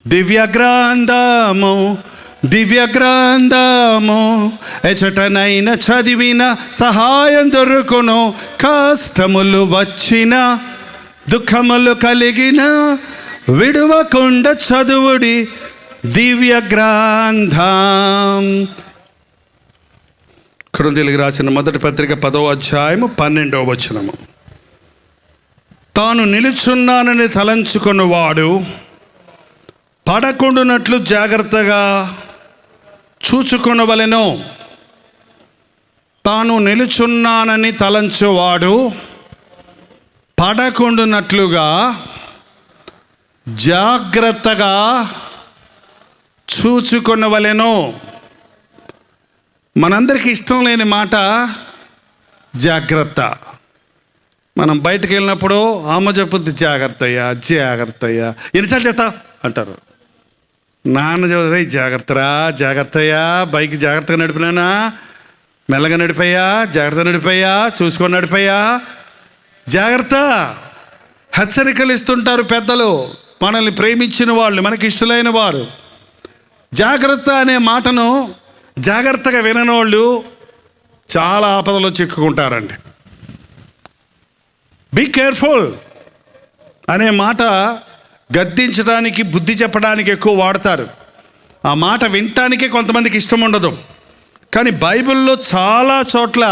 దివ్య గ్రంథము దివ్య గ్రంథము ఎచటనైన చదివిన సహాయం దొరుకును. కష్టములు వచ్చిన దుఃఖములు కలిగిన విడువకుండా చదువుడి దివ్య గ్రంథం. కొరింథీయులకు రాసిన మొదటి పత్రిక 10వ అధ్యాయము 12వ వచనము. తాను నిలుచున్నానని తలంచుకున్నవాడు పడకుండునట్లు జాగ్రత్తగా చూచుకొనవలెను. తాను నిలుచున్నానని తలంచువాడు పడకుండునట్లుగా జాగ్రత్తగా చూచుకొనవలెను. మనందరికీ ఇష్టం లేని మాట జాగ్రత్త. మనం బయటకు వెళ్ళినప్పుడు అమ్మ చెప్పుద్ది జాగ్రత్తయ్యా జాగ్రత్తయ్యా, ఎన్నిసార్లు చెప్తా అంటారు. నాన్న చదువు జాగ్రత్తరా జాగ్రత్తయ్యా, బైక్ జాగ్రత్తగా నడిపినానా, మెల్లగా నడిపోయా, జాగ్రత్తగా నడిపోయా, చూసుకొని నడిపోయా, జాగ్రత్త. హెచ్చరికలు ఇస్తుంటారు పెద్దలు, మనల్ని ప్రేమించిన వాళ్ళు, మనకి ఇష్టలైన వారు. జాగ్రత్త అనే మాటను జాగ్రత్తగా విననోళ్ళు చాలా ఆపదలో చిక్కుకుంటారండి. బీ కేర్ఫుల్ అనే మాట గద్దించడానికి, బుద్ధి చెప్పడానికి ఎక్కువ వాడతారు. ఆ మాట వినటానికే కొంతమందికి ఇష్టం ఉండదు. కానీ బైబిల్లో చాలా చోట్ల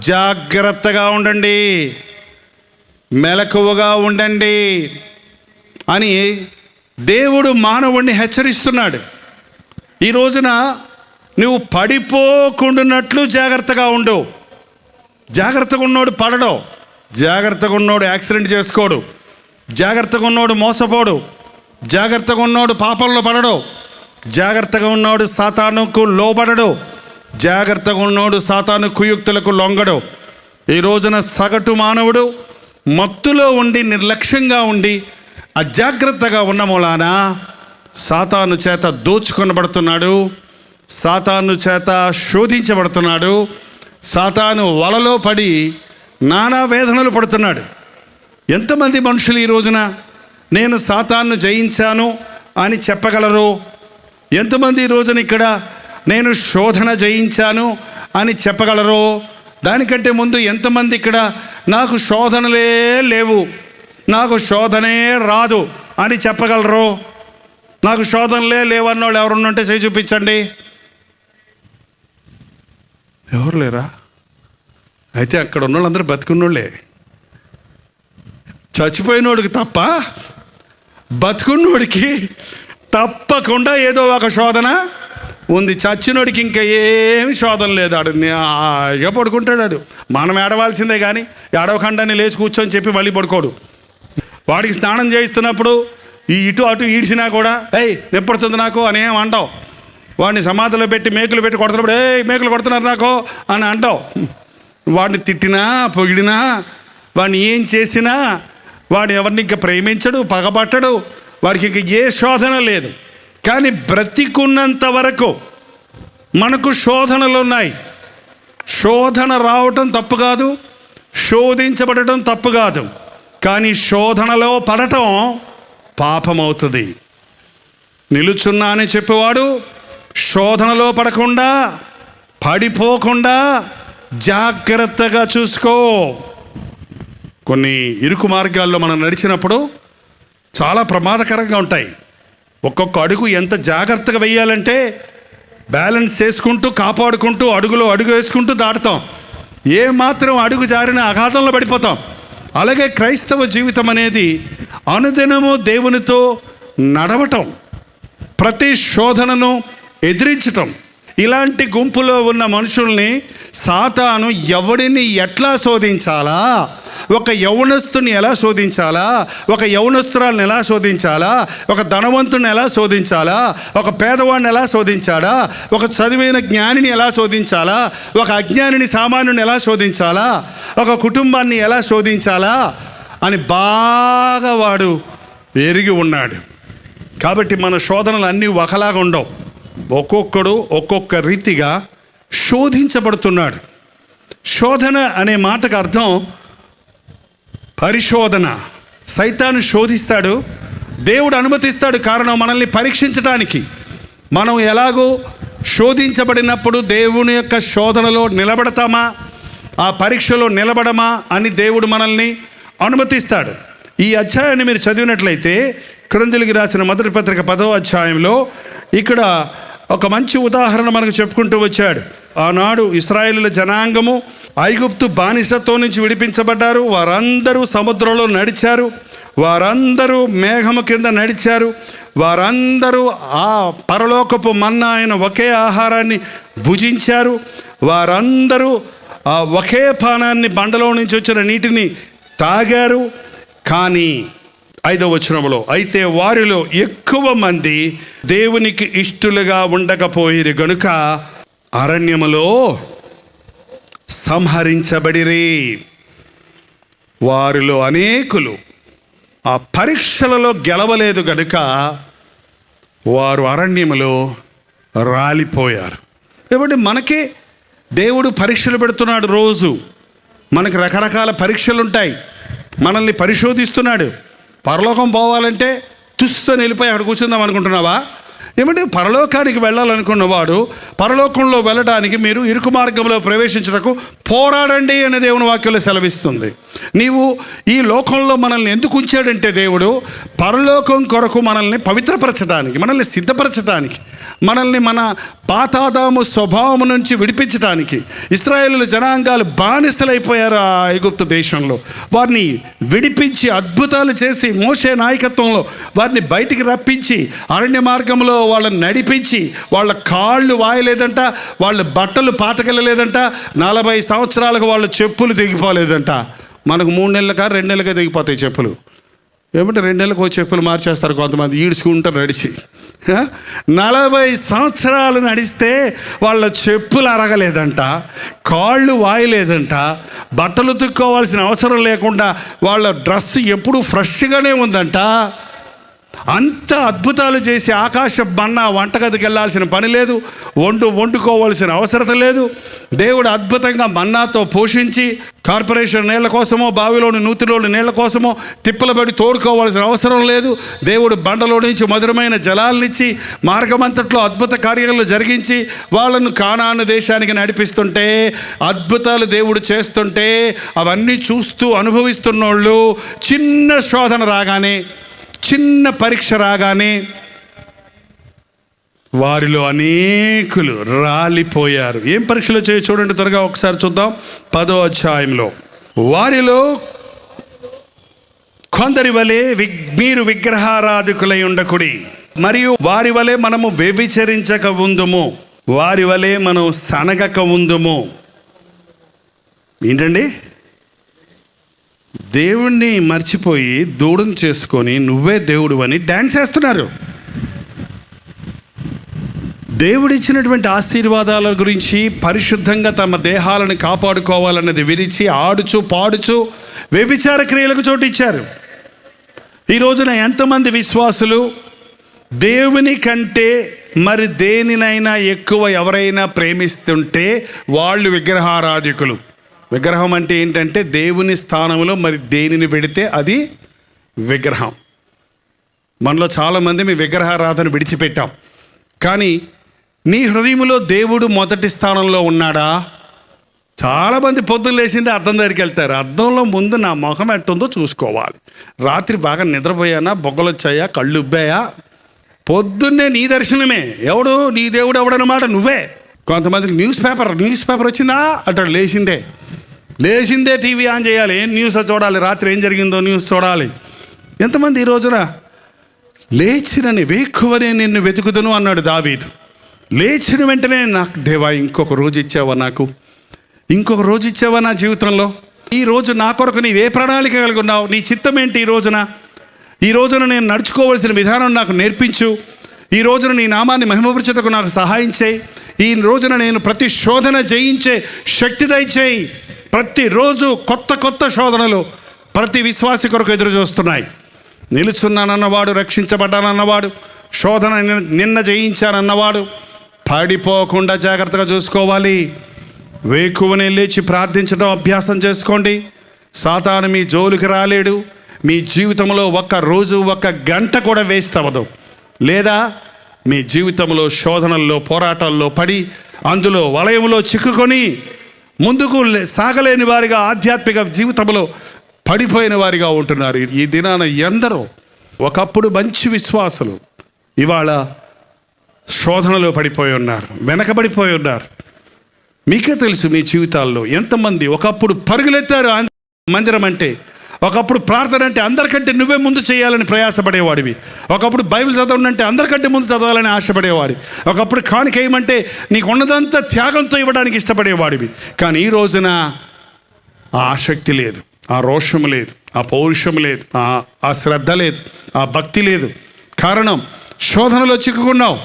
జాగ్రత్తగా ఉండండి, మెలకువగా ఉండండి అని దేవుడు మానవుణ్ణి హెచ్చరిస్తున్నాడు. ఈ రోజున నువ్వు పడిపోకుండానట్లు జాగ్రత్తగా ఉండు. జాగ్రత్తగా ఉన్నోడు పడడు, జాగ్రత్తగా ఉన్నోడు యాక్సిడెంట్ చేసుకోడు, జాగ్రత్తగా ఉన్నోడు మోసపోడు, జాగ్రత్తగా ఉన్నోడు పాపంలో పడడు, జాగ్రత్తగా ఉన్నోడు సాతానుకు లోబడడు, జాగ్రత్తగా ఉన్నోడు సాతాను కుయుక్తులకు లొంగడు. ఈ రోజున సగటు మానవుడు మత్తులో ఉండి, నిర్లక్ష్యంగా ఉండి, అజాగ్రత్తగా ఉన్న మూలాన సాతాను చేత దోచుకొనబడుతున్నాడు, సాతాను చేత శోధించబడుతున్నాడు, సాతాను వలలో పడి నానా వేదనలు పడుతున్నాడు. ఎంతమంది మనుషులు ఈ రోజున నేను సాతాను జయించాను అని చెప్పగలరు? ఎంతమంది ఈ రోజున ఇక్కడ నేను శోధన జయించాను అని చెప్పగలరు? దానికంటే ముందు ఎంతమంది ఇక్కడ నాకు శోధనలే లేవు, నాకు శోధనే రాదు అని చెప్పగలరు? నాకు శోధనలే లేవన్నోళ్ళు ఎవరున్నంటే చేయి చూపించండి. ఎవరు లేరా? అయితే అక్కడ ఉన్నోళ్ళందరూ బతుకున్నోళ్ళే. చచ్చిపోయినోడికి తప్ప బతుకున్నోడికి తప్పకుండా ఏదో ఒక శోధన ఉంది. చచ్చినోడికి ఇంకా ఏమి శోధన లేదు. ఆడు హాయిగా పడుకుంటాడు. ఆడు మనం ఏడవాల్సిందే కానీ ఏడవకండాన్ని లేచి కూర్చొని చెప్పి మళ్ళీ పడుకోడు. వాడికి స్నానం చేయిస్తున్నప్పుడు ఈ ఇటు అటు ఈడ్చినా కూడా నెప్పడుతుంది నాకు అని ఏం అంటావు. వాడిని సమాధిలో పెట్టి మేకులు పెట్టి కొడుతున్నప్పుడు మేకులు కొడుతున్నారు నాకు అని అంటావు. వాడిని తిట్టినా పొగిడినా, వాడిని ఏం చేసినా వాడు ఎవరిని ఇంకా ప్రేమించడు, పగబట్టడు, వాడికి ఇంక ఏ శోధన లేదు. కానీ బ్రతికున్నంత వరకు మనకు శోధనలు ఉన్నాయి. శోధన రావటం తప్పు కాదు, శోధించబడటం తప్పు కాదు. కానీ శోధనలో పడటం పాపమవుతుంది. నిలుచున్నా అని చెప్పేవాడు శోధనలో పడకుండా, పడిపోకుండా జాగ్రత్తగా చూసుకో. కొన్ని ఇరుకు మార్గాల్లో మనం నడిచినప్పుడు చాలా ప్రమాదకరంగా ఉంటాయి. ఒక్కొక్క అడుగు ఎంత జాగ్రత్తగా వేయాలంటే బ్యాలెన్స్ చేసుకుంటూ, కాపాడుకుంటూ, అడుగులో అడుగు వేసుకుంటూ దాటుతాం. ఏమాత్రం అడుగు జారిన అగాధంలో పడిపోతాం. అలాగే క్రైస్తవ జీవితం అనేది అనుదినము దేవునితో నడవటం, ప్రతి శోధనను ఎదిరించటం. ఇలాంటి గుంపులో ఉన్న మనుషుల్ని సాతాను ఎవడిని ఎట్లా శోధించాలా, ఒక యౌవనస్తుని ఎలా శోధించాలా, ఒక యౌవనస్తురాలను ఎలా శోధించాలా, ఒక ధనవంతుని ఎలా శోధించాలా, ఒక పేదవాడిని ఎలా శోధించాలా, ఒక చదివిన జ్ఞానిని ఎలా శోధించాలా, ఒక అజ్ఞానిని సామాన్యుని ఎలా శోధించాలా, ఒక కుటుంబాన్ని ఎలా శోధించాలా అని బాగా వాడు ఎరిగి ఉన్నాడు. కాబట్టి మన శోధనలు అన్నీ ఒకలాగా ఉండవు. ఒక్కొక్కడు ఒక్కొక్క రీతిగా శోధించబడుతున్నాడు. శోధన అనే మాటకు అర్థం పరిశోధన. సైతాను శోధిస్తాడు, దేవుడు అనుమతిస్తాడు. కారణం మనల్ని పరీక్షించడానికి. మనం ఎలాగో శోధించబడినప్పుడు దేవుని యొక్క శోధనలో నిలబడతామా, ఆ పరీక్షలో నిలబడమా అని దేవుడు మనల్ని అనుమతిస్తాడు. ఈ అధ్యాయాన్ని మీరు చదివినట్లయితే కొరింథీయులకు రాసిన మొదటి పత్రిక 10వ అధ్యాయంలో ఇక్కడ ఒక మంచి ఉదాహరణ మనకు చెప్పుకుంటూ వచ్చాడు. ఆనాడు ఇశ్రాయేలుల జనాంగము ఐగుప్తు బానిసత్వం నుంచి విడిపించబడ్డారు. వారందరూ సముద్రంలో నడిచారు, వారందరూ మేఘము కింద నడిచారు, వారందరూ ఆ పరలోకపు మన్నా అయిన ఒకే ఆహారాన్ని భుజించారు, వారందరూ ఆ ఒకే పానాన్ని బండలో నుంచి వచ్చిన నీటిని తాగారు. కానీ 5వ వచనంలో, అయితే వారిలో ఎక్కువ మంది దేవునికి ఇష్టలుగా ఉండకపోయిరి గనుక అరణ్యములో సంహరించబడిరి. వారిలో అనేకులు ఆ పరీక్షలలో గెలవలేదు గనుక వారు అరణ్యములో రాలిపోయారు. ఏమంటే మనకే దేవుడు పరీక్షలు పెడుతున్నాడు. రోజు మనకు రకరకాల పరీక్షలు ఉంటాయి. మనల్ని పరిశోధిస్తున్నాడు. పరలోకం పోవాలంటే తుస్సని వెళ్ళిపోయి అక్కడ కూర్చుందాం అనుకుంటున్నావా? ఏమంటే పరలోకానికి వెళ్ళాలనుకున్నవాడు పరలోకంలో వెళ్ళడానికి మీరు ఇరుకు మార్గంలో ప్రవేశించడానికి పోరాడండి అనే దేవుని వాక్యంలో సెలవిస్తుంది. నీవు ఈ లోకంలో మనల్ని ఎందుకు ఉంచాడంటే దేవుడు పరలోకం కొరకు మనల్ని పవిత్రపరచడానికి, మనల్ని సిద్ధపరచడానికి, మనల్ని మన పాతాదాము స్వభావం నుంచి విడిపించడానికి. ఇశ్రాయేలు జనాంగాలు బానిసలైపోయారు ఆ ఐగుప్తు దేశంలో. వారిని విడిపించి అద్భుతాలు చేసి మోషే నాయకత్వంలో వారిని బయటికి రప్పించి అరణ్య మార్గంలో వాళ్ళని నడిపించి, వాళ్ళ కాళ్ళు వాయలేదంట, వాళ్ళ బట్టలు పాతకెళ్ళలేదంట, 40 సంవత్సరాలకు వాళ్ళ చెప్పులు దిగిపోలేదంట. మనకు 3 నెలలకా 2 నెలలకా దిగిపోతాయి చెప్పులు. ఏమంటే 2 నెలలకు చెప్పులు మార్చేస్తారు కొంతమంది, ఈడ్చుకుంటారు నడిచి. 40 సంవత్సరాలు నడిస్తే వాళ్ళ చెప్పులు అరగలేదంట, కాళ్ళు వాయలేదంట, బట్టలు ఉతుక్కోవాల్సిన అవసరం లేకుండా వాళ్ళ డ్రెస్ ఎప్పుడు ఫ్రెష్గానే ఉందంట. అంత అద్భుతాలు చేసి ఆకాశ మన్నా వంటగదికి వెళ్ళాల్సిన పని లేదు, వండుకోవాల్సిన అవసరం లేదు. దేవుడు అద్భుతంగా మన్నాతో పోషించి కార్పొరేషన్ నీళ్ల కోసమో బావిలోని నూతిలోని నీళ్ల కోసమో తిప్పలబడి తోడుకోవాల్సిన అవసరం లేదు. దేవుడు బండలో నుంచి మధురమైన జలాలనిచ్చి మార్గమంతట్లో అద్భుత కార్యాలు జరిగించి వాళ్ళను కానాను దేశానికి నడిపిస్తుంటే, అద్భుతాలు దేవుడు చేస్తుంటే అవన్నీ చూస్తూ అనుభవిస్తున్నోళ్ళు చిన్న శోధన రాగానే, చిన్న పరీక్ష రాగానే వారిలో అనేకులు రాలిపోయారు. ఏం పరీక్షలు చేయ చూడండి, త్వరగా ఒకసారి చూద్దాం. 10వ అధ్యాయంలో, వారిలో కొందరి వలె మీరు విగ్రహారాధికులై ఉండకుడి, మరియు వారి వలె మనము వ్యభిచరించక ఉందుము, వారి వలె మనం సనగక ఉందుము. ఏంటండి? దేవుణ్ణి మర్చిపోయి దూడం చేసుకొని నువ్వే దేవుడు అని డ్యాన్స్ చేస్తున్నారు. దేవుడిచ్చినటువంటి ఆశీర్వాదాల గురించి పరిశుద్ధంగా తమ దేహాలను కాపాడుకోవాలన్నది విరిచి ఆడుచు పాడుచు వ్యభిచార క్రియలకు చోటిచ్చారు. ఈ రోజున ఎంతమంది విశ్వాసులు దేవుని కంటే మరి దేనినైనా ఎక్కువ ఎవరైనా ప్రేమిస్తుంటే వాళ్ళు విగ్రహారాధికులు. విగ్రహం అంటే ఏంటంటే దేవుని స్థానంలో మరి దేనిని పెడితే అది విగ్రహం. మనలో చాలామంది మీ విగ్రహారాధన విడిచిపెట్టాం. కానీ నీ హృదయంలో దేవుడు మొదటి స్థానంలో ఉన్నాడా? చాలామంది పొద్దున్న లేచిందే అద్దం దగ్గరికి వెళ్తారు. అద్దంలో ముందు నా ముఖం ఎట్టుందో చూసుకోవాలి. రాత్రి బాగా నిద్రపోయానా, బొగ్గలు వచ్చాయా, కళ్ళు ఉబ్బాయా? పొద్దున్నే నీ దర్శనమే. ఎవడు నీ దేవుడు ఎవడన్నమాట నువ్వే. కొంతమందికి న్యూస్ పేపర్ వచ్చిందా అంటాడు. లేచిందే టీవీ ఆన్ చేయాలి, ఏం న్యూస్ చూడాలి, రాత్రి ఏం జరిగిందో న్యూస్ చూడాలి. ఎంతమంది ఈ రోజున లేచినని వేకువనే నిన్ను వెతుకుదును అన్నాడు దావీదు. లేచిన వెంటనే నాకు దేవా ఇంకొక రోజు ఇచ్చావా నా జీవితంలో? ఈ రోజు నా కొరకు నీవే ప్రణాళిక కలిగి ఉన్నావు? నీ చిత్తం ఏంటి ఈ రోజున నేను నడుచుకోవాల్సిన విధానం నాకు నేర్పించు. ఈ రోజున నీ నామాన్ని మహిమపరచుటకు నాకు సహాయం చేయి. ఈ రోజున నేను ప్రతి శోధన జయించే శక్తి దయచేయి. ప్రతిరోజు కొత్త శోధనలు ప్రతి విశ్వాసి కొరకు ఎదురు చూస్తున్నాయి. నిలుచున్నానన్నవాడు, రక్షించబడ్డానన్నవాడు, శోధన నిన్న జయించానన్నవాడు పడిపోకుండా జాగ్రత్తగా చూసుకోవాలి. వేకువనే లేచి ప్రార్థించడం అభ్యాసం చేసుకోండి. సాతాను మీ జోలికి రాలేడు. మీ జీవితంలో ఒక్క రోజు ఒక్క గంట కూడా వేస్ట్ అవ్వదు. లేదా మీ జీవితంలో శోధనల్లో పోరాటాల్లో పడి అందులో వలయంలో చిక్కుకొని ముందుకు సాగలేని వారిగా ఆధ్యాత్మిక జీవితంలో పడిపోయిన వారిగా ఉంటున్నారు. ఈ దినాన ఎందరో ఒకప్పుడు మంచి విశ్వాసులు ఇవాళ శోధనలో పడిపోయి ఉన్నారు, వెనకబడిపోయి ఉన్నారు. మీకే తెలుసు మీ జీవితాల్లో ఎంతమంది ఒకప్పుడు పరుగులెత్తారు మందిరం అంటే, ఒకప్పుడు ప్రార్థన అంటే అందరికంటే నువ్వే ముందు చేయాలని ప్రయాసపడేవాడివి, ఒకప్పుడు బైబిల్ చదవనంటే అందరికంటే ముందు చదవాలని ఆశపడేవాడి, ఒకప్పుడు కానుకేయమంటే నీకు ఉన్నదంతా త్యాగంతో ఇవ్వడానికి ఇష్టపడేవాడివి. కానీ ఈ రోజున ఆ ఆసక్తి లేదు, ఆ రోషం లేదు, ఆ పౌరుషం లేదు, ఆ శ్రద్ధ లేదు, ఆ భక్తి లేదు. కారణం శోధనలో చిక్కుకున్నావు,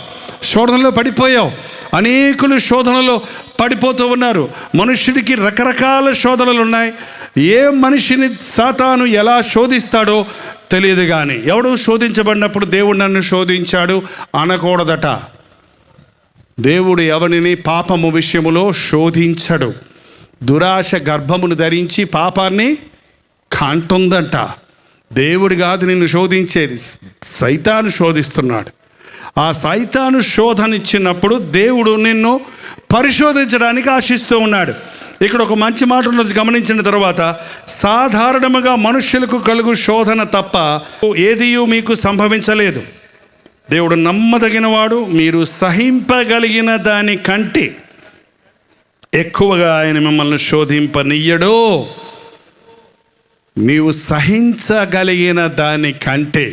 శోధనలో పడిపోయావు. అనేకులు శోధనలో పడిపోతూ ఉన్నారు. మనుష్యుడికి రకరకాల శోధనలు ఉన్నాయి. ఏ మనిషిని సాతాను ఎలా శోధిస్తాడో తెలియదు. కానీ ఎవడు శోధించబడినప్పుడు దేవుడు నన్ను శోధించాడు అనకూడదట. దేవుడు ఎవరిని పాపము విషయములో శోధించడు. దురాశ గర్భమును ధరించి పాపాన్ని కంటుందంట. దేవుడు కాదు నిన్ను శోధించేది, సైతాను శోధిస్తున్నాడు. ఆ సైతాను శోధనిచ్చినప్పుడు దేవుడు నిన్ను పరిశోధించడానికి ఆశిస్తూ ఉన్నాడు. ఇక్కడ ఒక మంచి మాట ఉన్నది గమనించిన తర్వాత, సాధారణముగా మనుష్యులకు కలుగు శోధన తప్ప ఏదియూ మీకు సంభవించలేదు. దేవుడు నమ్మదగినవాడు, మీరు సహింపగలిగిన దానికంటే ఎక్కువగా ఆయన మిమ్మల్ని శోధింపనియ్యడు. నీవు సహించగలిగిన దానికంటే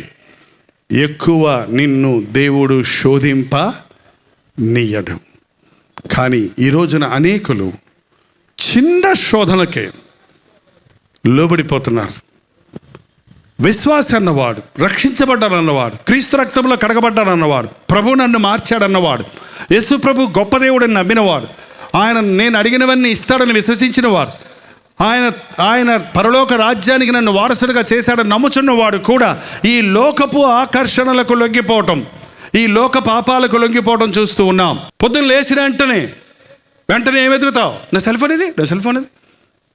ఎక్కువ నిన్ను దేవుడు శోధింపనియ్యడు. కానీ ఈ రోజున అనేకులు చిన్న శోధనకే లోబడిపోతున్నారు. విశ్వాసం అన్నవాడు, రక్షించబడ్డానన్నవాడు, క్రీస్తు రక్తంలో కడగబడ్డానన్నవాడు, ప్రభు నన్ను మార్చాడన్నవాడు, యేసు ప్రభు గొప్ప దేవుడని నమ్మినవాడు, ఆయన నేను అడిగినవన్నీ ఇస్తాడని విశ్వసించినవాడు, ఆయన పరలోక రాజ్యానికి నన్ను వారసుడిగా చేశాడని నమ్ముచున్నవాడు కూడా ఈ లోకపు ఆకర్షణలకు లొంగిపోవటం, ఈ లోక పాపాలకు లొంగిపోవటం చూస్తూ ఉన్నాం. పొద్దున్న లేచిన వెంటనే ఏం వెతుకుతావు? నా సెల్ ఫోన్ ఇది.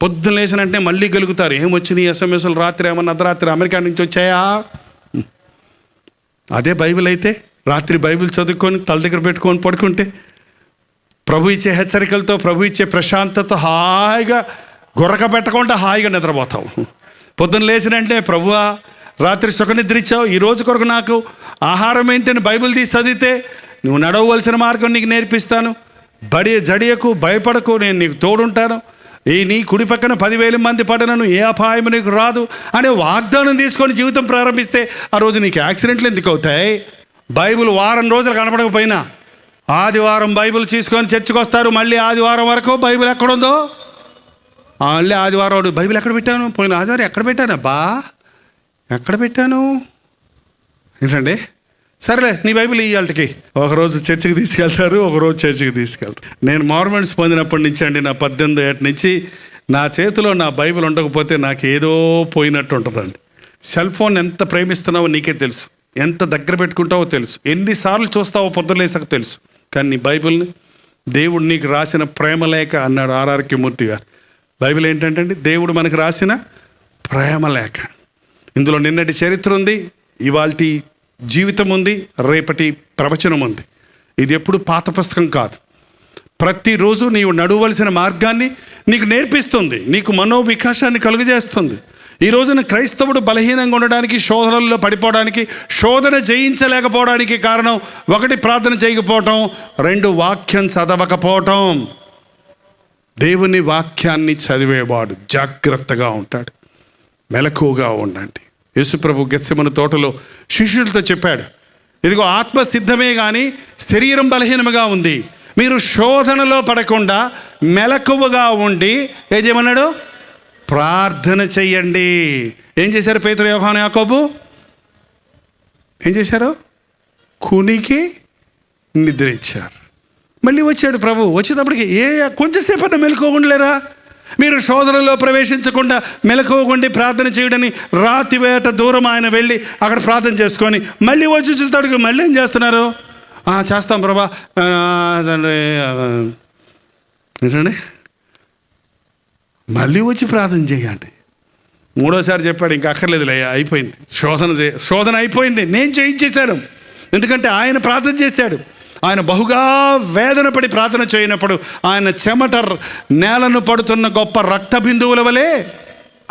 పొద్దున్న లేచిన వెంటనే మళ్ళీ గెలుగుతారు. ఏమొచ్చినాయి ఎస్ఎంఎస్లు, రాత్రి ఏమన్నా అర్ధరాత్రి అమెరికా నుంచి వచ్చాయా? అదే బైబిల్ అయితే రాత్రి బైబిల్ చదువుకొని తల దగ్గర పెట్టుకొని పడుకుంటే ప్రభు ఇచ్చే హెచ్చరికలతో, ప్రభు ఇచ్చే ప్రశాంతతో హాయిగా గొర్రక పెట్టకుండా హాయిగా నిద్రపోతావు. పొద్దున్న లేచినంటే ప్రభువా రాత్రి సుఖనిద్ర ఇచ్చావు, ఈ రోజు కొరకు నాకు ఆహారం ఏంటని బైబిల్ తీసి చదివితే నువ్వు నడవవలసిన మార్గం నీకు నేర్పిస్తాను, జడియకు భయపడకు, నేను నీకు తోడుంటాను, నీ కుడి పక్కన 10,000 మంది పడనను ఏ అపాయం నీకు రాదు అనే వాగ్దానం తీసుకొని జీవితం ప్రారంభిస్తే ఆ రోజు నీకు యాక్సిడెంట్లు ఎందుకు అవుతాయి? బైబిల్ వారం రోజులు కనపడకపోయినా ఆదివారం బైబిల్ తీసుకొని చర్చికి వస్తారు, మళ్ళీ ఆదివారం వరకు బైబిల్ ఎక్కడుందో మళ్ళీ ఆదివారం బైబిల్ ఎక్కడ పెట్టాను, పోయిన ఆదివారం ఎక్కడ పెట్టాను, ఎక్కడ పెట్టాను ఏంటండి? సరేలే నీ బైబిల్ ఇవాళకి ఒకరోజు చర్చికి తీసుకెళ్తారు, ఒకరోజు చర్చికి తీసుకెళ్తారు. నేను మార్మెంట్స్ పొందినప్పటి నుంచి అండి, నా 18 ఏట నుంచి నా చేతిలో నా బైబిల్ ఉండకపోతే నాకు ఏదో పోయినట్టు ఉంటుందండి. సెల్ ఫోన్ ఎంత ప్రేమిస్తున్నావో నీకే తెలుసు, ఎంత దగ్గర పెట్టుకుంటావో తెలుసు, ఎన్నిసార్లు చూస్తావో పొద్దులేసక తెలుసు. కానీ నీ బైబిల్ని దేవుడు నీకు రాసిన ప్రేమలేఖ అన్నాడు ఆర్ఆర్కే మూర్తి గారు. బైబిల్ ఏంటంటే దేవుడు మనకు రాసిన ప్రేమలేఖ. ఇందులో నిన్నటి చరిత్ర ఉంది, ఇవాల్టి జీవితం ఉంది, రేపటి ప్రవచనం ఉంది. ఇది ఎప్పుడు పాత పుస్తకం కాదు. ప్రతిరోజు నీవు నడవలసిన మార్గాన్ని నీకు నేర్పిస్తుంది, నీకు మనోవికాసాన్ని కలుగజేస్తుంది. ఈ రోజున క్రైస్తవుడు బలహీనంగా ఉండడానికి, శోధనల్లో పడిపోవడానికి, శోధన జయించలేకపోవడానికి కారణం 1 ప్రార్థన చేయకపోవటం, 2 వాక్యం చదవకపోవటం. దేవుని వాక్యాన్ని చదివేవాడు జాగ్రత్తగా ఉంటాడు. మెలకువగా ఉండండి. యేసుప్రభు గెత్సెమను తోటలో శిష్యులతో చెప్పాడు, ఇదిగో ఆత్మ సిద్ధమే కానీ శరీరం బలహీనముగా ఉంది, మీరు శోధనలో పడకుండా మెలకువగా ఉండి ఏం చేయమన్నాడు? ప్రార్థన చెయ్యండి. ఏం చేశారు పేతురు, యోహాను, యాకోబు? ఏం చేశారు? కునికి నిద్ర ఇచ్చారు. మళ్ళీ వచ్చాడు ప్రభు. వచ్చేటప్పటికి కొంచెంసేపు అన్న మెలకువగుండలేరా? మీరు శోధనలో ప్రవేశించకుండా మెలకువగుండి ప్రార్థన చేయడని రాతి వేట దూరం ఆయన వెళ్ళి అక్కడ ప్రార్థన చేసుకొని మళ్ళీ వచ్చి చూస్తాడు. మళ్ళీ ఏం చేస్తున్నారు? చేస్తాం ప్రభా ఏంటండి, మళ్ళీ వచ్చి ప్రార్థన చేయండి. మూడోసారి చెప్పాడు, ఇంకా అక్కర్లేదులే, అయిపోయింది, శోధన అయిపోయింది, నేను చేయించేశాను. ఎందుకంటే ఆయన ప్రార్థన చేశాడు. ఆయన బహుగా వేదన పడి ప్రార్థన చేయనప్పుడు ఆయన చెమట నేలను పడుతున్న గొప్ప రక్త బిందువుల వలె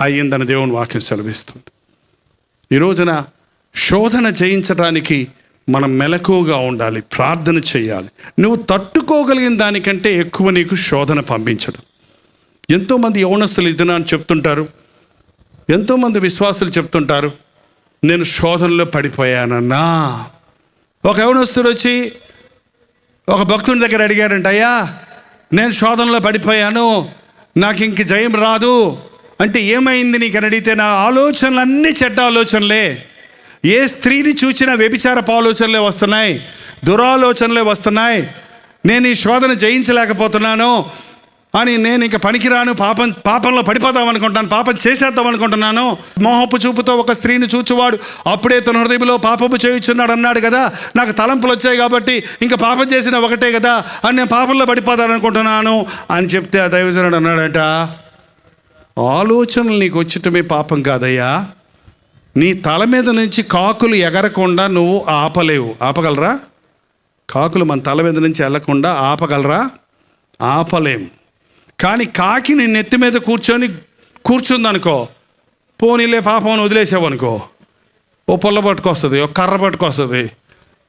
అయ్యిందని దేవుని వాక్యం సెలవిస్తుంది. ఈ రోజున శోధన జయించడానికి మనం మెలకువగా ఉండాలి, ప్రార్థన చేయాలి. నువ్వు తట్టుకోగలిగిన దానికంటే ఎక్కువ నీకు శోధన పంపించడం. ఎంతోమంది యవనస్తులు ఇది అని చెప్తుంటారు, ఎంతోమంది విశ్వాసులు చెప్తుంటారు, నేను శోధనలో పడిపోయానన్నా. ఒక యవనస్తుడు వచ్చి ఒక భక్తుని దగ్గర అడిగాడంట, అయ్యా నేను శోధనలో పడిపోయాను, నాకు ఇంక జయం రాదు అంటే ఏమైంది నీకు అని అడిగితే, నా ఆలోచనలు అన్నీ చెడ్డ ఆలోచనలే, ఏ స్త్రీని చూసినా వ్యభిచారపు ఆలోచనలే వస్తున్నాయి, దురాలోచనలే వస్తున్నాయి, నేను ఈ శోధన జయించలేకపోతున్నాను అని నేను ఇంక పనికిరాను, పాపంలో పడిపోదాం అనుకుంటాను, పాపం చేసేద్దాం అనుకుంటున్నాను. మోహపు చూపుతో ఒక స్త్రీని చూచువాడు అప్పుడే తన హృదయంలో పాపము చేయుచున్నాడు అన్నాడు కదా, నాకు తలంపులు వచ్చాయి కాబట్టి ఇంకా పాపం చేసిన ఒకటే కదా అని నేను పాపంలో పడిపోదాను అనుకుంటున్నాను అని చెప్తే ఆ దైవజనుడు అన్నాడంట, ఆలోచనలు నీకు వచ్చటమే పాపం కాదయ్యా, నీ తల మీద నుంచి కాకులు ఎగరకుండా నువ్వు ఆపలేవు. ఆపగలరా? కాకులు మన తల మీద నుంచి వెళ్ళకుండా ఆపగలరా? ఆపలేము. కానీ కాకి నీ నెత్తి మీద కూర్చుందనుకో, పోనీలే పాపం వదిలేసావనుకో, ఓ పుల్ల పట్టుకొస్తుంది, ఒక కర్ర పట్టుకొస్తుంది,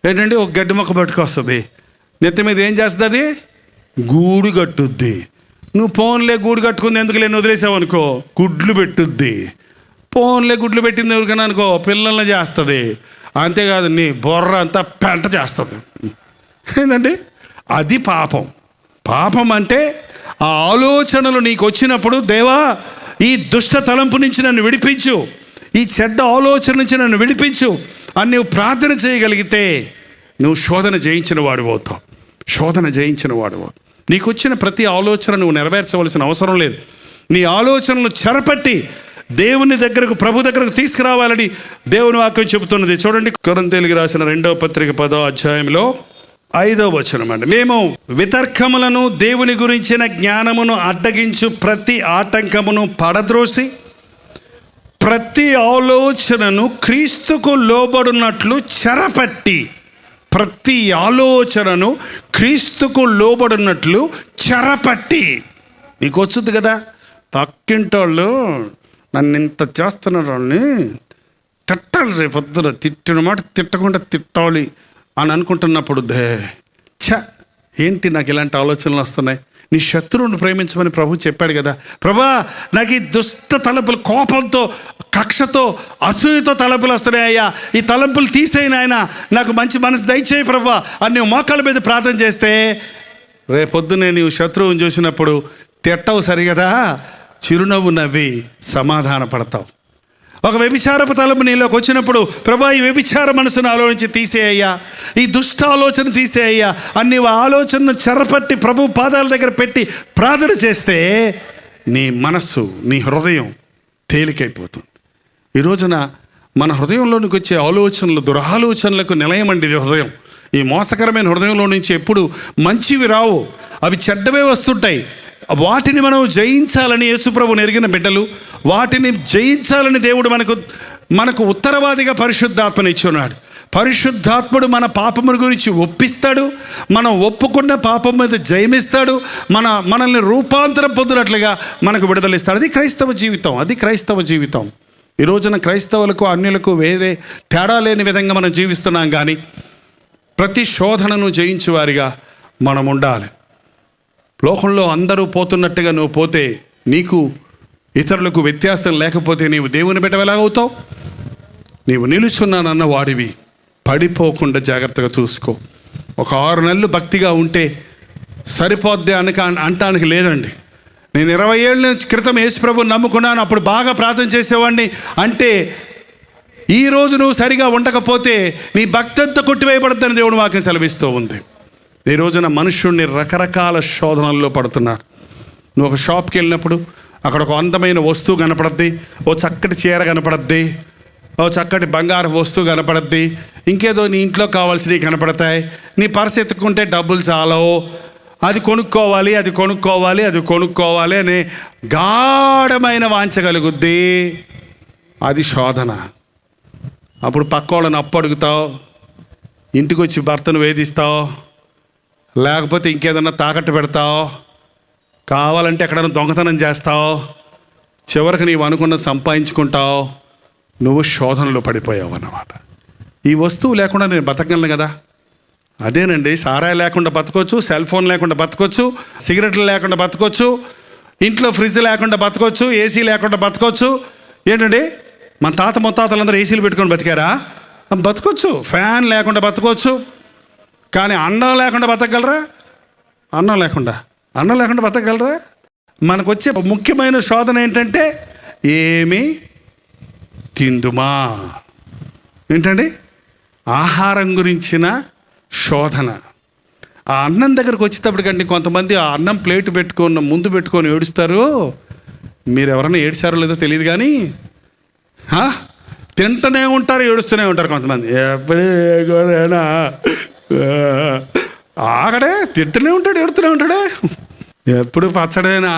ఏంటంటే ఒక గడ్డి మొక్క పట్టుకొస్తుంది, నెత్తి మీద ఏం చేస్తుంది? గూడు కట్టుద్ది. నువ్వు ఫోన్లే గూడు కట్టుకుంది ఎందుకు లేని వదిలేసావనుకో, గుడ్లు పెట్టుద్ది. ఫోన్లే గుడ్లు పెట్టింది ఎవరికైనా అనుకో, పిల్లల్ని చేస్తుంది. అంతేకాదు నీ బొర్ర అంతా పెంట చేస్తుంది. ఏంటంటే అది పాపం. పాపం అంటే ఆ ఆలోచనలు నీకు వచ్చినప్పుడు, దేవా ఈ దుష్ట తలంపు నుంచి నన్ను విడిపించు, ఈ చెడ్డ ఆలోచన నుంచి నన్ను విడిపించు అని నువ్వు ప్రార్థన చేయగలిగితే నువ్వు శోధన జయించిన వాడు అవుతావు. శోధన జయించిన వాడు అవుతావు. నీకు వచ్చిన ప్రతి ఆలోచన నువ్వు నెరవేర్చవలసిన అవసరం లేదు. నీ ఆలోచనలు చెరపట్టి దేవుని దగ్గరకు, ప్రభు దగ్గరకు తీసుకురావాలని దేవుని వాక్యం చెబుతున్నది. చూడండి, కొరింథీయులకు రాసిన 2వ పత్రిక 10వ అధ్యాయంలో 5వ వచనం అండి. మేము వితర్కములను, దేవుని గురించిన జ్ఞానమును అడ్డగించు ప్రతి ఆటంకమును పడద్రోసి ప్రతి ఆలోచనను క్రీస్తుకు లోబడినట్లు చెరపట్టి, ప్రతి ఆలోచనను క్రీస్తుకు లోబడినట్లు చెరపట్టి. నీకు వచ్చుద్ది కదా, పక్కింటోళ్ళు నన్ను ఇంత చేస్తున్నారు, వాళ్ళని తిట్టాలి, రేపొద్దున తిట్టిన మాట తిట్టకుండా తిట్టాలి అని అనుకుంటున్నప్పుడు ఏంటి నాకు ఇలాంటి ఆలోచనలు వస్తున్నాయి. నీ శత్రువుని ప్రేమించమని ప్రభు చెప్పాడు కదా. ప్రభా నాకు ఈ దుష్ట తలంపులు, కోపంతో, కక్షతో, అసూయతో తలంపులు వస్తున్నాయి అయ్యా, ఈ తలంపులు తీసేయను ఆయన, నాకు మంచి మనసు దయచేయి ప్రభా అని నువ్వు మోకాళ్ళ మీద ప్రార్థన చేస్తే రేపొద్దునే నీవు శత్రువుని చూసినప్పుడు తిట్టవు సరిగదా, చిరునవ్వు నవ్వి సమాధాన పడతావు. ఒక వ్యభిచారపు తలంపు నీలోకి వచ్చినప్పుడు, ప్రభా ఈ వ్యభిచార మనసు నాలో నుంచి తీసేయ్యా, ఈ దుష్ట ఆలోచన తీసేయ్యా అని నీవు ఆలోచనను చెరపట్టి ప్రభు పాదాల దగ్గర పెట్టి ప్రార్థన చేస్తే నీ మనస్సు, నీ హృదయం తేలికైపోతుంది. ఈ రోజున మన హృదయంలోనికి వచ్చే ఆలోచనలు దురాలోచనలకు నిలయమండి హృదయం. ఈ మోసకరమైన హృదయంలో నుంచి ఎప్పుడు మంచివి రావు, అవి చెడ్డవే వస్తుంటాయి. వాటిని మనం జయించాలని యేసుప్రభుని ఎరిగిన బిడ్డలు, వాటిని జయించాలని దేవుడు మనకు ఉత్తరవాదిగా పరిశుద్ధాత్మని ఇచ్చున్నాడు. పరిశుద్ధాత్ముడు మన పాపముల గురించి ఒప్పిస్తాడు, మనం ఒప్పుకున్న పాపం మీద జయమిస్తాడు, మనల్ని రూపాంతరం పొందినట్లుగా మనకు విడుదలిస్తాడు. అది క్రైస్తవ జీవితం, అది క్రైస్తవ జీవితం. ఈ రోజున క్రైస్తవులకు అన్యులకు వేరే తేడా లేని విధంగా మనం జీవిస్తున్నాం. కానీ ప్రతి శోధనను జయించేవారిగా మనం ఉండాలి. లోకంలో అందరూ పోతున్నట్టుగా నువ్వు పోతే, నీకు ఇతరులకు వ్యత్యాసం లేకపోతే నీవు దేవుని బిడ్డ ఎలాగవుతావు? నీవు నిలుచున్నానన్న వాడివి, పడిపోకుండా జాగ్రత్తగా చూసుకో. ఒక 6 నెలలు భక్తిగా ఉంటే సరిపోద్ది అంటానికి లేదండి. నేను 20 ఏళ్ళ క్రితం యేసుప్రభుని నమ్ముకున్నాను, అప్పుడు బాగా ప్రార్థన చేసేవాడిని అంటే ఈరోజు నువ్వు సరిగా ఉండకపోతే నీ భక్తి అంతా కొట్టివేయబడద్దని దేవుని వాక్యం సెలవిస్తూ ఉంది. ఈ రోజున మనుష్యుడిని రకరకాల శోధనల్లో పడుతున్నారు. నువ్వు ఒక షాప్కి వెళ్ళినప్పుడు అక్కడ ఒక అందమైన వస్తువు కనపడద్ది, ఓ చక్కటి చీర కనపడద్ది, ఓ చక్కటి బంగారు వస్తువు కనపడద్ది, ఇంకేదో నీ ఇంట్లో కావాల్సినవి కనపడతాయి. నీ పర్స్ ఎత్తుకుంటే డబ్బులు చాలవు, అది కొనుక్కోవాలి, అది కొనుక్కోవాలి, అది కొనుక్కోవాలి అనే గాఢమైన వాంఛ కలుగుద్ది. అది శోధన. అప్పుడు పక్క వాళ్ళని అప్పు అడుగుతావు, ఇంటికి వచ్చి భర్తను వేధిస్తావు, లేకపోతే ఇంకేదన్నా తాకట్టు పెడతావు, కావాలంటే ఎక్కడైనా దొంగతనం చేస్తావు, చివరికి నీవు అనుకున్న సంపాదించుకుంటావు. నువ్వు శోధనలో పడిపోయావు అన్నమాట. ఈ వస్తువు లేకుండా నేను బతకగలను కదా. అదేనండి, సారాయి లేకుండా బతకొచ్చు, సెల్ ఫోన్ లేకుండా బతకొచ్చు, సిగరెట్లు లేకుండా బతకొచ్చు, ఇంట్లో ఫ్రిడ్జ్ లేకుండా బతకొచ్చు, ఏసీ లేకుండా బతకొచ్చు. ఏంటండి, మన తాత ముత్తాతలందరూ ఏసీలు పెట్టుకొని బతికారా? బతకొచ్చు. ఫ్యాన్ లేకుండా బతకొచ్చు. కానీ అన్నం లేకుండా బతకగలరా? అన్నం లేకుండా బతకగలరా? మనకు వచ్చే ముఖ్యమైన శోధన ఏంటంటే ఏమి తిందుమా. ఏంటండి, ఆహారం గురించిన శోధన. ఆ అన్నం దగ్గరకు వచ్చేటప్పటికండి కొంతమంది ఆ అన్నం ప్లేట్ ముందు పెట్టుకొని ఏడుస్తారు. మీరు ఎవరైనా ఏడ్చారో లేదో తెలియదు కానీ తింటూనే ఉంటారు, ఏడుస్తూనే ఉంటారు కొంతమంది. ఎప్పుడేనా ఆగడే తింటూనే ఉంటాడు, ఏడుతూనే ఉంటాడే. ఎప్పుడు పచ్చడేనా?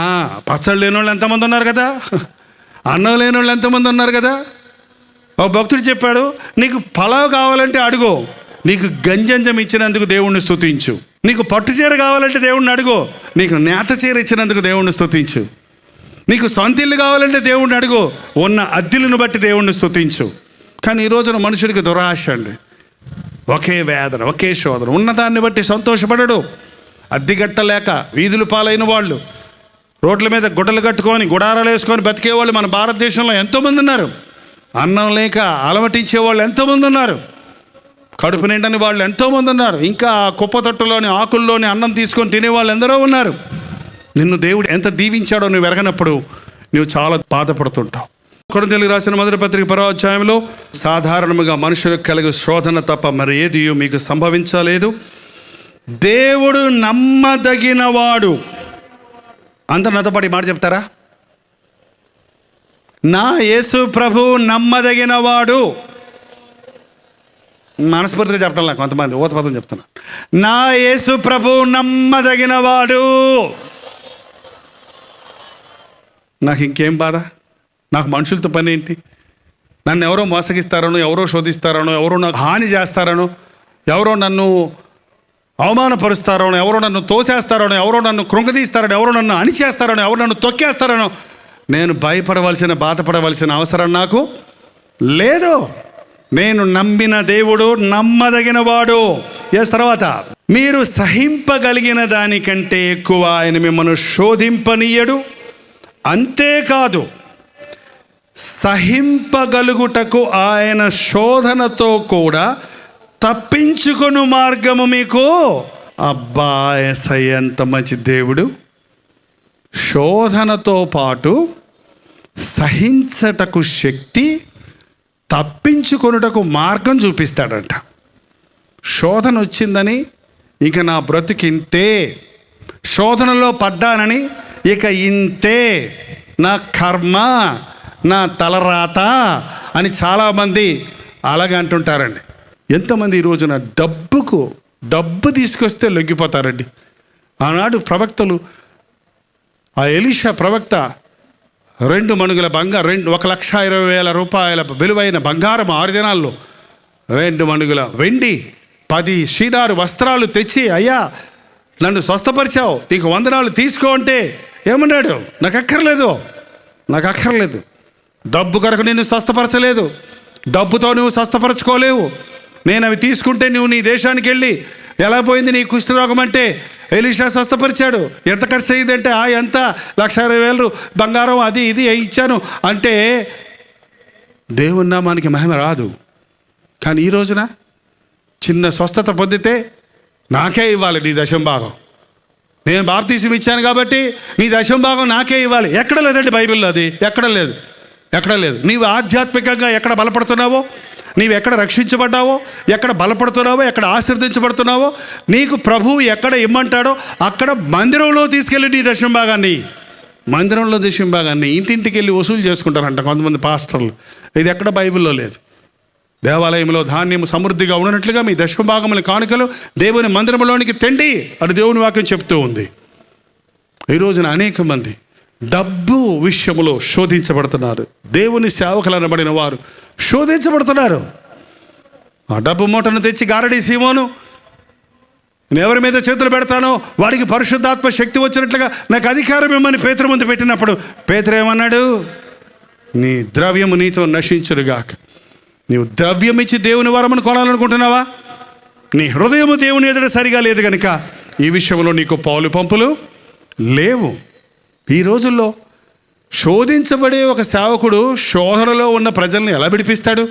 పచ్చడి లేని వాళ్ళు ఎంతమంది ఉన్నారు కదా, అన్నం లేని వాళ్ళు ఎంతమంది ఉన్నారు కదా. ఒక భక్తుడు చెప్పాడు, నీకు పలావ్ కావాలంటే అడుగు, నీకు గంజంజం ఇచ్చినందుకు దేవుణ్ణి స్తుతించు. నీకు పట్టు చీర కావాలంటే దేవుణ్ణి అడుగు, నీకు నేత చీర ఇచ్చినందుకు దేవుణ్ణి స్తుతించు. నీకు సొంత ఇల్లు కావాలంటే దేవుణ్ణి అడుగు, ఉన్న అద్దెలను బట్టి దేవుణ్ణి స్తుతించు. కానీ ఈ రోజున మనుషుడికి దురాశ అండి. ఒకే వేదన, ఒకే శోధన. ఉన్నదాన్ని బట్టి సంతోషపడడు. అద్దెగట్టలేక వీధులు పాలైన వాళ్ళు, రోడ్ల మీద గుడ్డలు కట్టుకొని గుడారాలు వేసుకొని బతికేవాళ్ళు మన భారతదేశంలో ఎంతోమంది ఉన్నారు. అన్నం లేక అలమటించే వాళ్ళు ఎంతోమంది ఉన్నారు. కడుపు నిండని వాళ్ళు ఎంతోమంది ఉన్నారు. ఇంకా కుప్పతొట్టులోని ఆకుల్లోని అన్నం తీసుకొని తినేవాళ్ళు ఎందరో ఉన్నారు. నిన్ను దేవుడు ఎంత దీవించాడో నువ్వు ఎరగనప్పుడు నువ్వు చాలా బాధపడుతుంటావు. కొరింథీయులకు రాసిన మొదటి పత్రిక 10వ అధ్యాయంలో, సాధారణంగా మనుషులకు కలిగే శోధన తప్ప మరి ఏది మీకు సంభవించలేదు. దేవుడు నమ్మదగినవాడు. అందరు నాతో పాటు మాట చెప్తారా? నా యేసు ప్రభు నమ్మదగినవాడు. మనస్ఫూర్తిగా చెప్పడం లేదు, కొంతమంది ఊతపదం చెప్తున్నా. నా యేసు ప్రభు నమ్మదగినవాడు. నాకు ఇంకేం బాధ? నాకు మనుషులతో పని ఏంటి? నన్ను ఎవరో మోసగిస్తారనో, ఎవరో శోధిస్తారనో, ఎవరో నాకు హాని చేస్తారనో, ఎవరో నన్ను అవమానపరుస్తారనో, ఎవరో నన్ను తోసేస్తారనో, ఎవరో నన్ను కృంగదీస్తారనో, ఎవరో నన్ను అణిచేస్తారనో, ఎవరో నన్ను తొక్కేస్తారనో నేను భయపడవలసిన, బాధపడవలసిన అవసరం నాకు లేదు. నేను నమ్మిన దేవుడు నమ్మదగినవాడు. తర్వాత, మీరు సహింపగలిగిన దానికంటే ఎక్కువ ఆయన మిమ్మల్ని శోధింపనీయడు. అంతేకాదు, సహింపగలుగుటకు ఆయన శోధనతో కూడా తప్పించుకొను మార్గము మీకు. అబ్బా, యేసయ్య ఎంత మంచి దేవుడు. శోధనతో పాటు సహించటకు శక్తి, తప్పించుకొనుటకు మార్గం చూపిస్తాడంట. శోధన వచ్చిందని ఇక నా బ్రతుకింతే, శోధనలో పడ్డానని ఇక ఇంతే, నా కర్మ, నా తలరాత అని చాలామంది అలాగే అంటుంటారండి. ఎంతమంది ఈ రోజున డబ్బు తీసుకొస్తే లొంగిపోతారండి. ఆనాడు ప్రవక్తలు, ఆ ఎలీషా ప్రవక్త 2 మణుగుల బంగారం, 1,20,000 రూపాయల విలువైన బంగారం 6 దినాల్లో, 2 మణుగుల వెండి, 10 షీనారు వస్త్రాలు తెచ్చి, అయ్యా నన్ను స్వస్థపరిచావు, నీకు వందనాలు తీసుకో అంటే ఏమన్నాడు? నాకు అక్కర్లేదు. డబ్బు కొరకు నిన్ను స్వస్థపరచలేదు, డబ్బుతో నువ్వు స్వస్థపరచుకోలేవు. నేను అవి తీసుకుంటే నువ్వు నీ దేశానికి వెళ్ళి, ఎలా పోయింది నీ కుష్ఠరోగం అంటే ఎలీషా స్వస్థపరిచాడు. ఎంత ఖర్చు అయ్యిందంటే ఎంత 1,20,000 బంగారం అది ఇది ఇచ్చాను అంటే దేవుని నామానికి మహిమ రాదు. కానీ ఈ రోజున చిన్న స్వస్థత పొందితే నాకే ఇవ్వాలి నీ దశం భాగం, నేను బాప్తీసం ఇచ్చాను కాబట్టి నీ దశం భాగం నాకే ఇవ్వాలి. ఎక్కడ లేదండి బైబిల్లో, అది ఎక్కడ లేదు. నీవు ఆధ్యాత్మికంగా ఎక్కడ బలపడుతున్నావో, నీవు ఎక్కడ రక్షించబడ్డావో, ఎక్కడ బలపడుతున్నావో, ఎక్కడ ఆశీర్వదించబడుతున్నావో, నీకు ప్రభువు ఎక్కడ ఇమ్మంటాడో అక్కడ మందిరంలో తీసుకెళ్ళి నీ దశం భాగాన్ని ఇంటింటికి వెళ్ళి వసూలు చేసుకుంటారంట కొంతమంది పాస్టర్లు. ఇది ఎక్కడ బైబిల్లో లేదు. దేవాలయంలో ధాన్యం సమృద్ధిగా ఉన్నట్లుగా మీ దశమభాగముల కానుకలు దేవుని మందిరంలోనికి తెండి అని దేవుని వాక్యం చెప్తూ ఉంది. ఈ రోజున అనేక మంది డబ్బు విషయంలో శోధించబడుతున్నారు. దేవుని సేవకులు అనబడిన వారు శోధించబడుతున్నారు. ఆ డబ్బు మూటను తెచ్చి గారడీ సీమోను, నేను ఎవరి మీద చేతులు పెడతానో వాడికి పరిశుద్ధాత్మ శక్తి వచ్చినట్లుగా నాకు అధికారం ఇమ్మని పేతురు ముందు పెట్టినప్పుడు పేతురు ఏమన్నాడు? నీ ద్రవ్యము నీతో నశించుడుగాక. నీవు ద్రవ్యం ఇచ్చి దేవుని వరమును కొనాలనుకుంటున్నావా? నీ హృదయము దేవుని ఎదుట సరిగా లేదు కనుక ఈ విషయంలో నీకు పాలు పంపులు లేవు. ఈ రోజుల్లో శోధించబడే ఒక సేవకుడు శోధనలో ఉన్న ప్రజల్ని ఎలా విడిపిస్తాడు?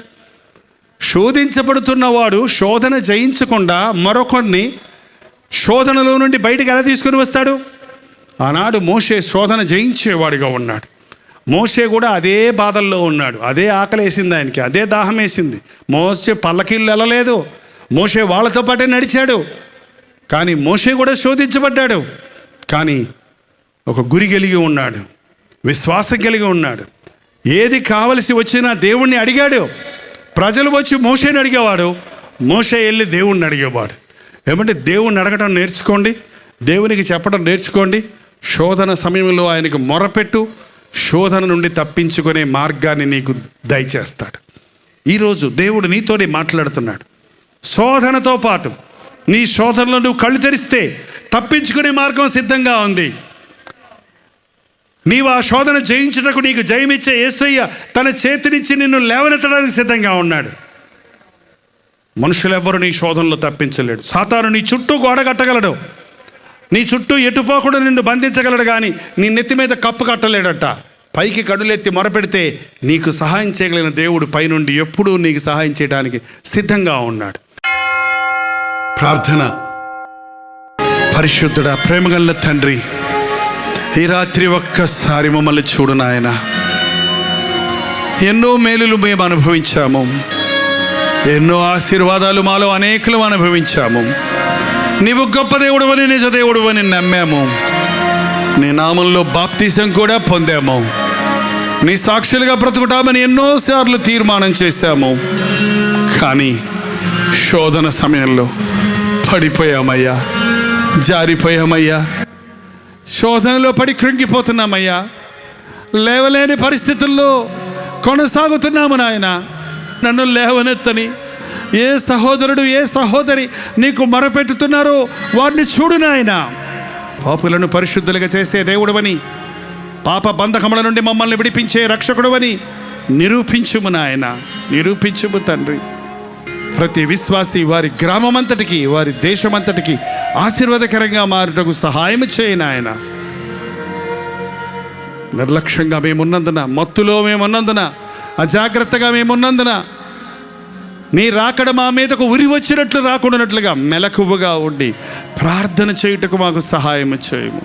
శోధించబడుతున్నవాడు శోధన జయించకుండా మరొకరిని శోధనలో నుండి బయటికి ఎలా తీసుకుని వస్తాడు? ఆనాడు మోషే శోధన జయించేవాడిగా ఉన్నాడు. మోషే కూడా అదే బాధల్లో ఉన్నాడు. అదే ఆకలి వేసింది ఆయనకి, అదే దాహం వేసింది. మోషే పల్లకీళ్ళు వెళ్ళలేదు, మోషే వాళ్ళతో పాటే నడిచాడు. కానీ మోషే కూడా శోధించబడ్డాడు. కానీ ఒక గురి కలిగి ఉన్నాడు, విశ్వాసం కలిగి ఉన్నాడు. ఏది కావలసి వచ్చినా దేవుణ్ణి అడిగాడు. ప్రజలు వచ్చి మోషేని అడిగేవాడు, మోషే వెళ్ళి దేవుణ్ణి అడిగేవాడు. ఏమంటే దేవుణ్ణి అడగడం నేర్చుకోండి, దేవునికి చెప్పడం నేర్చుకోండి. శోధన సమయంలో ఆయనకు మొరపెట్టు, శోధన నుండి తప్పించుకునే మార్గాన్ని నీకు దయచేస్తాడు. ఈరోజు దేవుడు నీతోనే మాట్లాడుతున్నాడు. శోధనతో పాటు నీ శోధనలో నువ్వు కళ్ళు తెరిస్తే తప్పించుకునే మార్గం సిద్ధంగా ఉంది. నీవు ఆ శోధన జయించుటకు నీకు జయమిచ్చే యేసయ్య తన చేతినిచ్చి నిన్ను లేవనెత్తడానికి సిద్ధంగా ఉన్నాడు. మనుషులెవ్వరూ నీ శోధనలో తప్పించలేడు. సాతాను నీ చుట్టూ గోడ కట్టగలడు, నీ చుట్టూ ఎటుపోకుండా నిన్ను బంధించగలడు, కానీ నీ నెత్తి మీద కప్పు కట్టలేడట. పైకి కడులెత్తి మొరపెడితే నీకు సహాయం చేయగలిగిన దేవుడు పైనుండి ఎప్పుడూ నీకు సహాయం చేయడానికి సిద్ధంగా ఉన్నాడు. ప్రార్థన. పరిశుద్ధుడా, ప్రేమగల్ల తండ్రి, ఈ రాత్రి ఒక్కసారి మమ్మల్ని చూడు నాయన. ఎన్నో మేలులు మేము అనుభవించాము, ఎన్నో ఆశీర్వాదాలు మాలో అనేకులు అనుభవించాము. నీవు గొప్ప దేవుడు అని, నిజ దేవుడు అని నమ్మాము. నీ నామంలో బాప్తీసం కూడా పొందాము. నీ సాక్షులుగా బ్రతుకుతామని ఎన్నోసార్లు తీర్మానం చేశాము. కానీ శోధన సమయంలో పడిపోయామయ్యా, జారిపోయామయ్యా, శోధనలో పడి కృంగిపోతున్నామయ్యా, లేవలేని పరిస్థితుల్లో కొనసాగుతున్నాము నాయన. నన్ను లేవనెత్తని ఏ సహోదరుడు, ఏ సహోదరి నీకు మొరపెట్టుతున్నారో వారిని చూడు నాయన. పాపులను పరిశుద్ధులుగా చేసే దేవుడవని, పాప బంధకముల నుండి మమ్మల్ని విడిపించే రక్షకుడవని నిరూపించుము నాయన, నిరూపించుము తండ్రి. ప్రతి విశ్వాసి వారి గ్రామమంతటికి, వారి దేశమంతటికి ఆశీర్వాదకరంగా మారుటకు సహాయం చేయి నాయన. నిర్లక్ష్యంగా మేమున్నందున, మత్తులో మేమున్నందున, అజాగ్రత్తగా మేమున్నందున నీ రాకడ మా మీదకు ఉరి వచ్చినట్లు రాకుండానట్లుగా మెలకువగా ఉండి ప్రార్థన చేయుటకు మాకు సహాయం చేయము.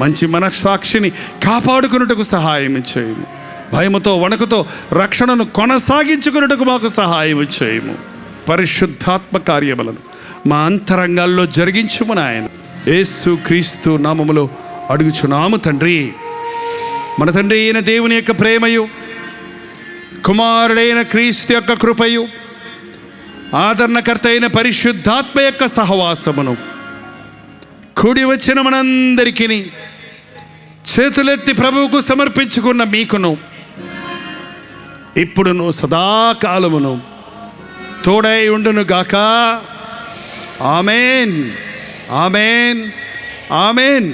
మంచి మనస్సాక్షిని కాపాడుకున్నటకు సహాయం చేయము. భయముతో వణుకుతో రక్షణను కొనసాగించుకున్నటకు మాకు సహాయం చేయము. పరిశుద్ధాత్మ కార్యములను మా అంతరంగాల్లో జరిగించుము నాయన. యేసు క్రీస్తు నామములో అడుగుచున్నాము తండ్రి. మన తండ్రి అయిన దేవుని యొక్క ప్రేమయు, కుమారుడైన క్రీస్తు యొక్క కృపయు, ఆదరణకర్త అయిన పరిశుద్ధాత్మ యొక్క సహవాసమును కూడి వచ్చిన మనందరికీ, చేతులెత్తి ప్రభువుకు సమర్పించుకున్న మీకును, ఇప్పుడును సదాకాలమును తోడై ఉండును గాక. ఆమేన్, ఆమేన్, ఆమేన్.